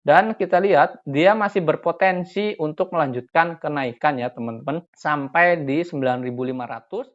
Dan kita lihat dia masih berpotensi untuk melanjutkan kenaikan ya teman-teman sampai di 9.500.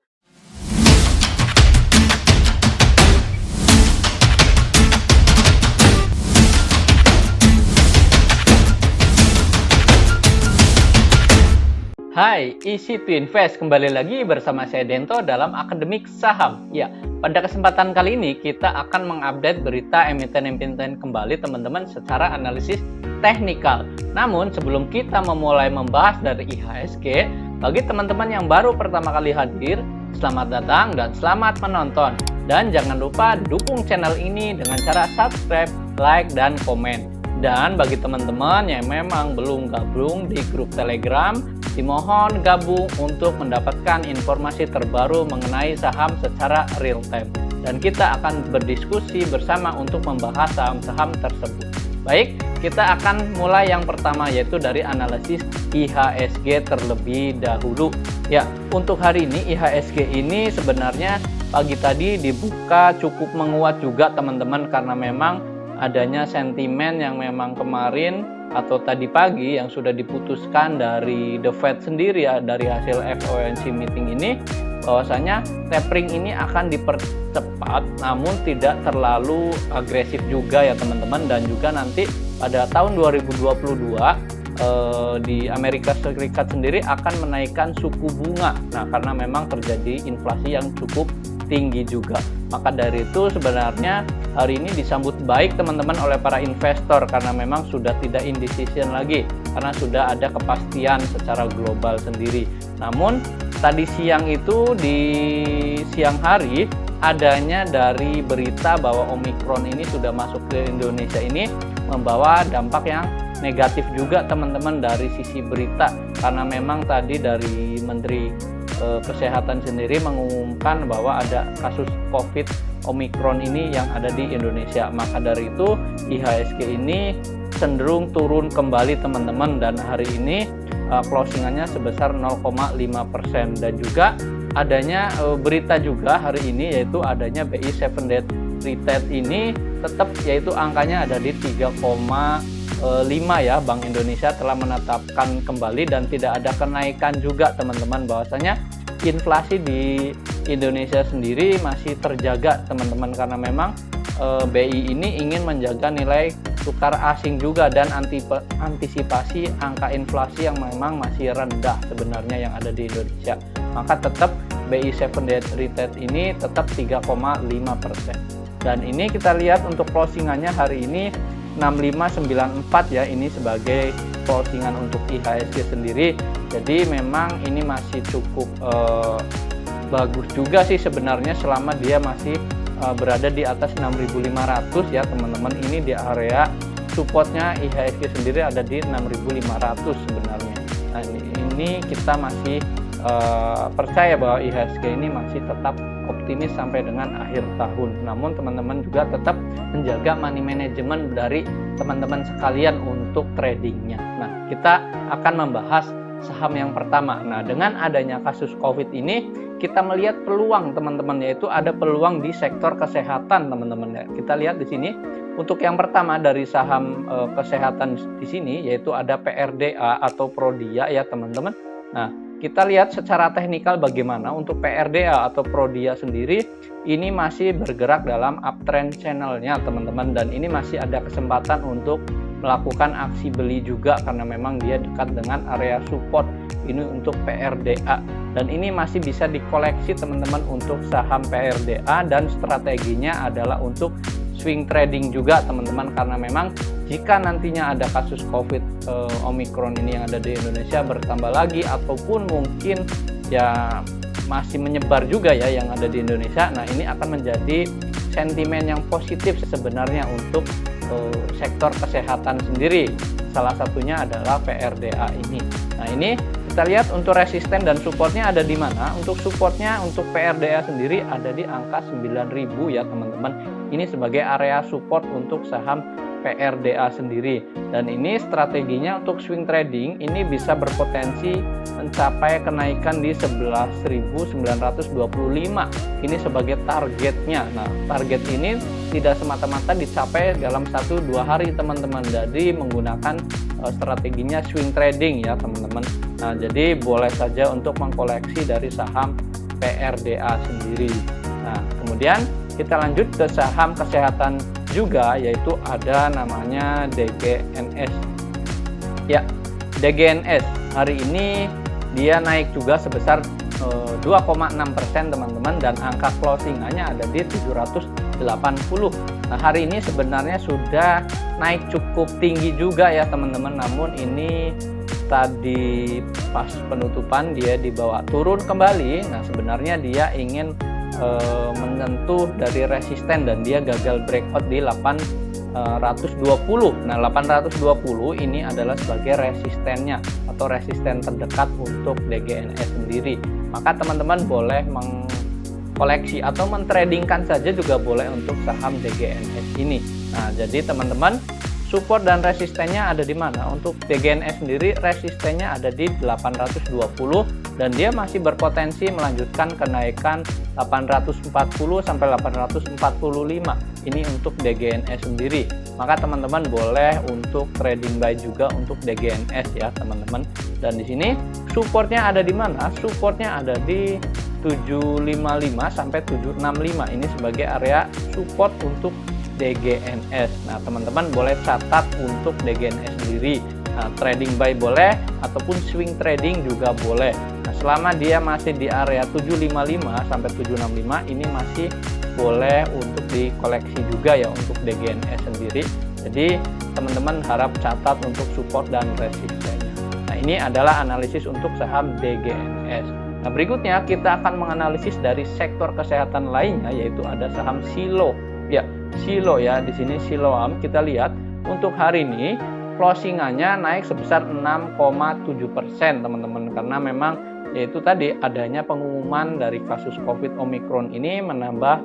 Hai, Easy to Invest. Kembali lagi bersama saya Dento dalam Akademik Saham. Ya, pada kesempatan kali ini kita akan mengupdate berita emiten-emiten kembali teman-teman secara analisis teknikal. Namun sebelum kita memulai membahas dari IHSG, bagi teman-teman yang baru pertama kali hadir, selamat datang dan selamat menonton. Dan jangan lupa dukung channel ini dengan cara subscribe, like, dan komen. Dan bagi teman-teman yang memang belum gabung di grup Telegram, dimohon gabung untuk mendapatkan informasi terbaru mengenai saham secara real time. Dan kita akan berdiskusi bersama untuk membahas saham-saham tersebut. Baik, kita akan mulai yang pertama yaitu dari analisis IHSG terlebih dahulu. Ya, untuk hari ini IHSG ini sebenarnya pagi tadi dibuka cukup menguat juga teman-teman karena memang adanya sentimen yang memang kemarin atau tadi pagi yang sudah diputuskan dari The Fed sendiri ya, dari hasil FOMC meeting ini, bahwasanya tapering ini akan dipercepat namun tidak terlalu agresif juga ya teman-teman. Dan juga nanti pada tahun 2022 di Amerika Serikat sendiri akan menaikkan suku bunga. Nah, karena memang terjadi inflasi yang cukup tinggi juga. Maka dari itu sebenarnya hari ini disambut baik teman-teman oleh para investor karena memang sudah tidak indecision lagi, karena sudah ada kepastian secara global sendiri. Namun tadi siang itu di siang hari adanya dari berita bahwa Omicron ini sudah masuk ke Indonesia ini membawa dampak yang negatif juga teman-teman dari sisi berita, karena memang tadi dari Menteri Kesehatan sendiri mengumumkan bahwa ada kasus COVID Omicron ini yang ada di Indonesia. Maka dari itu IHSG ini cenderung turun kembali teman-teman, dan hari ini closingannya sebesar 0,5%. Dan juga adanya berita juga hari ini yaitu adanya BI 7-day retreat ini tetap yaitu angkanya ada di 3,5 ya. Bank Indonesia telah menetapkan kembali dan tidak ada kenaikan juga teman-teman, bahwasanya inflasi di Indonesia sendiri masih terjaga teman-teman, karena memang BI ini ingin menjaga nilai tukar asing juga dan antisipasi angka inflasi yang memang masih rendah sebenarnya yang ada di Indonesia. Maka tetap BI 7-day retreat ini tetap 3,5%. Dan ini kita lihat untuk closingannya hari ini 6594 ya, ini sebagai closingan untuk IHSG sendiri. Jadi memang ini masih cukup bagus juga sih sebenarnya selama dia masih berada di atas 6.500 ya teman-teman. Ini di area supportnya IHSG sendiri ada di 6.500 sebenarnya. Nah ini kita masih percaya bahwa IHSG ini masih tetap optimis sampai dengan akhir tahun. Namun teman-teman juga tetap menjaga money management dari teman-teman sekalian untuk tradingnya. Nah, kita akan membahas saham yang pertama. Nah, dengan adanya kasus COVID ini, kita melihat peluang teman-teman, yaitu ada peluang di sektor kesehatan teman-teman ya. Kita lihat di sini untuk yang pertama dari saham kesehatan di sini yaitu ada PRDA atau Prodia ya teman-teman. Nah, kita lihat secara teknikal bagaimana untuk PRDA atau Prodia sendiri ini masih bergerak dalam uptrend channelnya teman-teman, dan ini masih ada kesempatan untuk melakukan aksi beli juga karena memang dia dekat dengan area support ini untuk PRDA, dan ini masih bisa dikoleksi teman-teman untuk saham PRDA. Dan strateginya adalah untuk swing trading juga teman-teman, karena memang jika nantinya ada kasus COVID Omicron ini yang ada di Indonesia bertambah lagi ataupun mungkin ya masih menyebar juga ya yang ada di Indonesia, nah ini akan menjadi sentimen yang positif sebenarnya untuk sektor kesehatan sendiri. Salah satunya adalah PRDA ini. Nah ini kita lihat untuk resisten dan supportnya ada di mana. Untuk supportnya untuk PRDA sendiri ada di angka 9.000 ya teman-teman. Ini sebagai area support untuk saham PRDA sendiri. Dan ini strateginya untuk swing trading ini bisa berpotensi mencapai kenaikan di 11.925. Ini sebagai targetnya. Nah, target ini tidak semata-mata dicapai dalam 1-2 hari teman-teman. Jadi menggunakan strateginya swing trading ya teman-teman. Nah, jadi boleh saja untuk mengkoleksi dari saham PRDA sendiri. Nah, kemudian kita lanjut ke saham kesehatan juga, yaitu ada namanya DGNS. Ya, DGNS hari ini dia naik juga sebesar 2,6% teman-teman, dan angka closingannya ada di 780. Nah, hari ini sebenarnya sudah naik cukup tinggi juga ya teman-teman, namun ini tadi pas penutupan dia dibawa turun kembali. Nah, sebenarnya dia ingin menyentuh dari resisten dan dia gagal breakout di 820. Nah, 820 ini adalah sebagai resistennya atau resisten terdekat untuk DGNS sendiri. Maka teman-teman boleh mengkoleksi atau mentradingkan saja juga boleh untuk saham DGNS ini. Nah, jadi teman-teman, support dan resistennya ada di mana? Untuk DGNS sendiri resistennya ada di 820 dan dia masih berpotensi melanjutkan kenaikan 840 sampai 845. Ini untuk DGNS sendiri. Maka teman-teman boleh untuk trading buy juga untuk DGNS ya teman-teman. Dan di sini supportnya ada di mana? Supportnya ada di 755 sampai 765. Ini sebagai area support untuk DGNS. Nah, teman-teman boleh catat untuk DGNS sendiri. Nah, trading buy boleh ataupun swing trading juga boleh. Nah, selama dia masih di area 755 sampai 765 ini masih boleh untuk dikoleksi juga ya untuk DGNS sendiri. Jadi teman-teman harap catat untuk support dan resistennya. Nah, ini adalah analisis untuk saham DGNS. Nah, berikutnya kita akan menganalisis dari sektor kesehatan lainnya, yaitu ada saham Silo. Ya, Silo ya, di sini Siloam kita lihat untuk hari ini closingannya naik sebesar 6,7% teman-teman, karena memang yaitu tadi adanya pengumuman dari kasus COVID Omicron ini menambah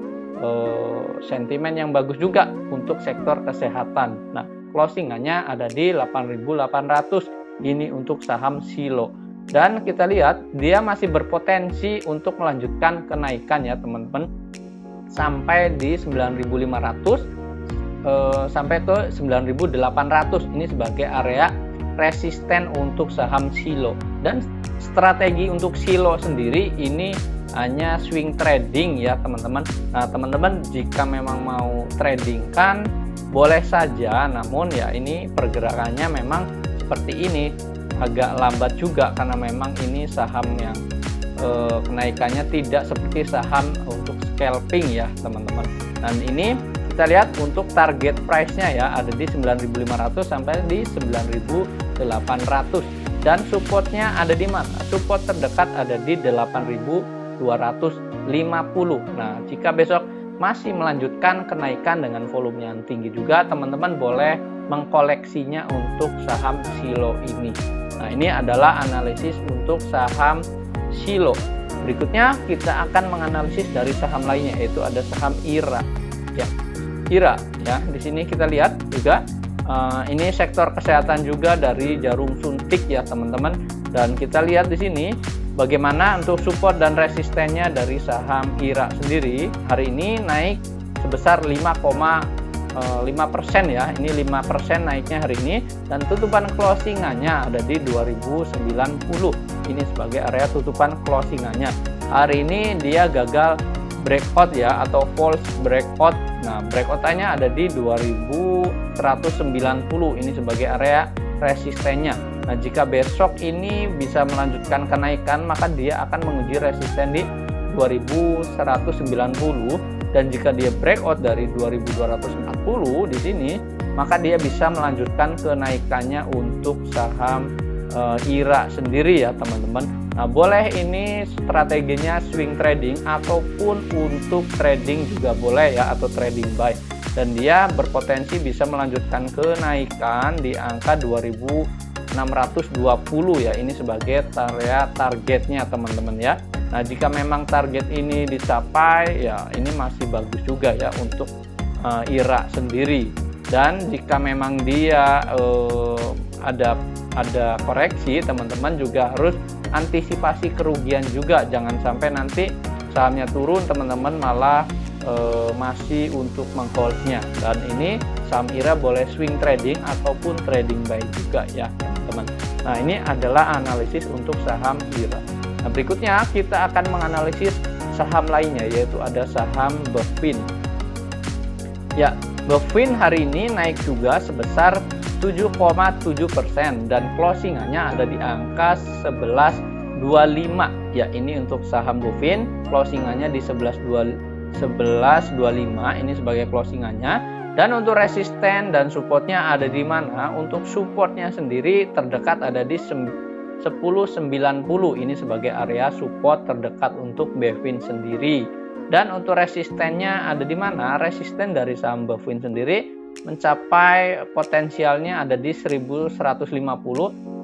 sentimen yang bagus juga untuk sektor kesehatan. Nah, closingannya ada di 8.800 ini untuk saham Silo. Dan kita lihat dia masih berpotensi untuk melanjutkan kenaikan ya teman-teman, sampai di 9.500 sampai ke 9.800. Ini sebagai area resisten untuk saham Silo. Dan strategi untuk Silo sendiri ini hanya swing trading ya teman-teman. Nah, teman-teman jika memang mau trading kan boleh saja, namun ya ini pergerakannya memang seperti ini, agak lambat juga karena memang ini saham yang kenaikannya tidak seperti saham untuk scalping ya teman-teman. Dan ini kita lihat untuk target price-nya ya ada di 9.500 sampai di 9.800, dan supportnya ada di mana? Support terdekat ada di 8.250. Nah, jika besok masih melanjutkan kenaikan dengan volume yang tinggi juga, teman-teman boleh mengkoleksinya untuk saham Silo ini. Nah, ini adalah analisis untuk saham Silo. Berikutnya kita akan menganalisis dari saham lainnya, yaitu ada saham IRA. Ya, IRA ya. Di sini kita lihat juga ini sektor kesehatan juga dari Jarum Suntik ya teman-teman. Dan kita lihat di sini bagaimana untuk support dan resistennya dari saham IRA sendiri. Hari ini naik sebesar 5,5% ya. Ini 5% naiknya hari ini, dan tutupan closingannya ada di 2090. Ini sebagai area tutupan closingannya. Hari ini dia gagal breakout ya, atau false breakout. Nah, breakout-nya ada di 2190. Ini sebagai area resistennya. Nah, jika besok ini bisa melanjutkan kenaikan, maka dia akan menguji resisten di 2190, dan jika dia breakout dari 2240 di sini, maka dia bisa melanjutkan kenaikannya untuk saham IRA sendiri ya teman-teman. Nah, boleh ini strateginya swing trading ataupun untuk trading juga boleh ya, atau trading buy, dan dia berpotensi bisa melanjutkan kenaikan di angka 2620 ya. Ini sebagai area targetnya teman-teman ya. Nah, jika memang target ini dicapai ya, ini masih bagus juga ya untuk IRA sendiri. Dan jika memang dia ada koreksi, teman-teman juga harus antisipasi kerugian juga. Jangan sampai nanti sahamnya turun, teman-teman malah masih untuk mengholdnya. Dan ini saham IRA boleh swing trading ataupun trading buy juga ya teman-teman. Nah, ini adalah analisis untuk saham IRA. Nah, berikutnya kita akan menganalisis saham lainnya, yaitu ada saham BEFIN. Ya, BEFIN hari ini naik juga sebesar 7,7% dan closingannya ada di angka 11.25. Ya, ini untuk saham BEFIN, closingannya di 11.25 ini sebagai closingannya. Dan untuk resisten dan supportnya ada di mana? Untuk supportnya sendiri terdekat ada di 10.90, ini sebagai area support terdekat untuk BEFIN sendiri. Dan untuk resistennya ada di mana? Resisten dari saham BEFIN sendiri mencapai potensialnya ada di 1150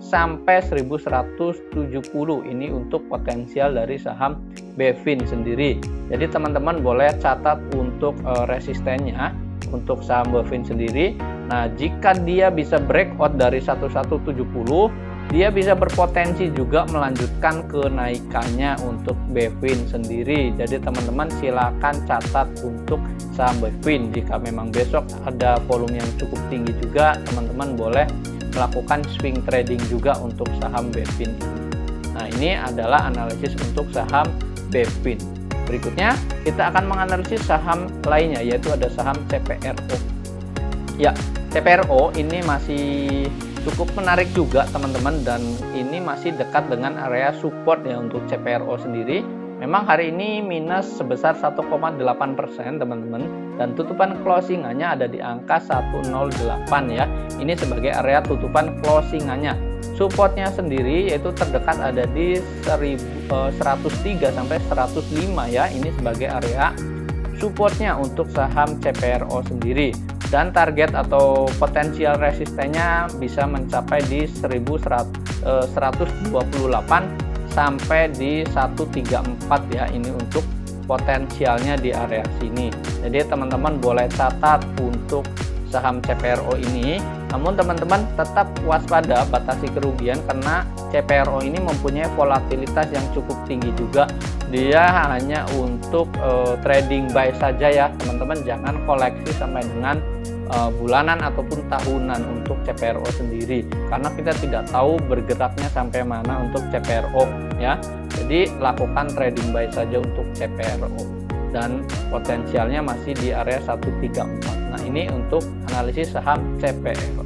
sampai 1170. Ini untuk potensial dari saham BEFIN sendiri. Jadi teman-teman boleh catat untuk resistennya untuk saham BEFIN sendiri. Nah, jika dia bisa breakout dari 1170, dia bisa berpotensi juga melanjutkan kenaikannya untuk BEFIN sendiri. Jadi teman-teman silakan catat untuk saham BEFIN. Jika memang besok ada volume yang cukup tinggi juga, teman-teman boleh melakukan swing trading juga untuk saham BEFIN. Nah, ini adalah analisis untuk saham BEFIN. Berikutnya kita akan menganalisis saham lainnya, yaitu ada saham CPRO. Ya, CPRO ini masih cukup menarik juga teman-teman, dan ini masih dekat dengan area support ya untuk CPRO sendiri. Memang hari ini minus sebesar 1,8% teman-teman, dan tutupan closingannya ada di angka 108 ya. Ini sebagai area tutupan closingannya. Supportnya sendiri yaitu terdekat ada di 103 sampai 105 ya. Ini sebagai area supportnya untuk saham CPRO sendiri. Dan target atau potensial resistennya bisa mencapai di 1128 sampai di 134 ya. Ini untuk potensialnya di area sini. Jadi teman-teman boleh catat untuk saham CPRO ini. Namun teman-teman tetap waspada, batasi kerugian, karena CPRO ini mempunyai volatilitas yang cukup tinggi juga. Dia hanya untuk trading buy saja ya teman-teman, jangan koleksi sampai dengan bulanan ataupun tahunan untuk CPRO sendiri, karena kita tidak tahu bergeraknya sampai mana untuk CPRO ya. Jadi lakukan trading buy saja untuk CPRO, dan potensialnya masih di area 134. Nah, ini untuk analisis saham CPRO.